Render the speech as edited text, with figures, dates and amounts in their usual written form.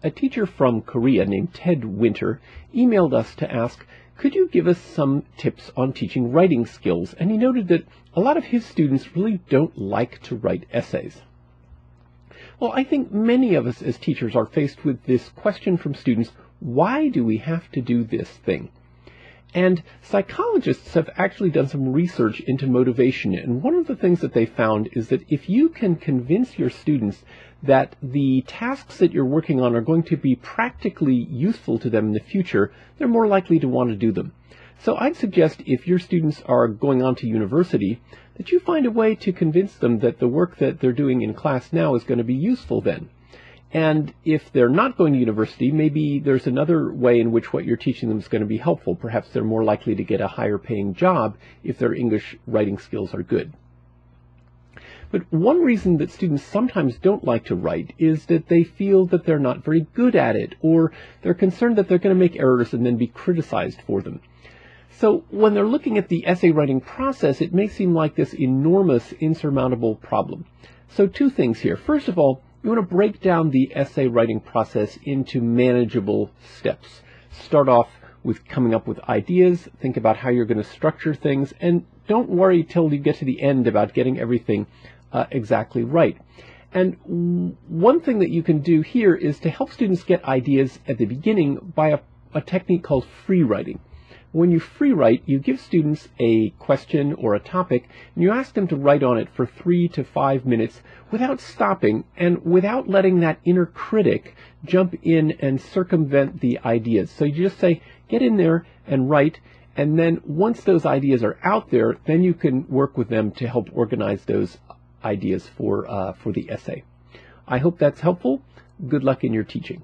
A teacher from Korea named Ted Winter emailed us to ask, could you give us some tips on teaching writing skills? And he noted that a lot of his students really don't like to write essays. Well, I think many of us as teachers are faced with this question from students, why do we have to do this thing? And psychologists have actually done some research into motivation, and one of the things that they found is that if you can convince your students that the tasks that you're working on are going to be practically useful to them in the future, they're more likely to want to do them. So I'd suggest if your students are going on to university, that you find a way to convince them that the work that they're doing in class now is going to be useful then. And if they're not going to university, maybe there's another way in which what you're teaching them is going to be helpful. Perhaps they're more likely to get a higher paying job if their English writing skills are good. But one reason that students sometimes don't like to write is that they feel that they're not very good at it, or they're concerned that they're going to make errors and then be criticized for them. So when they're looking at the essay writing process, it may seem like this enormous, insurmountable problem. So two things here. First of all, you want to break down the essay writing process into manageable steps. Start off with coming up with ideas, think about how you're going to structure things, and don't worry till you get to the end about getting everything exactly right. And one thing that you can do here is to help students get ideas at the beginning by a technique called free writing. When you free write, you give students a question or a topic, and you ask them to write on it for 3 to 5 minutes without stopping and without letting that inner critic jump in and circumvent the ideas. So you just say, get in there and write, and then once those ideas are out there, then you can work with them to help organize those ideas for the essay. I hope that's helpful. Good luck in your teaching.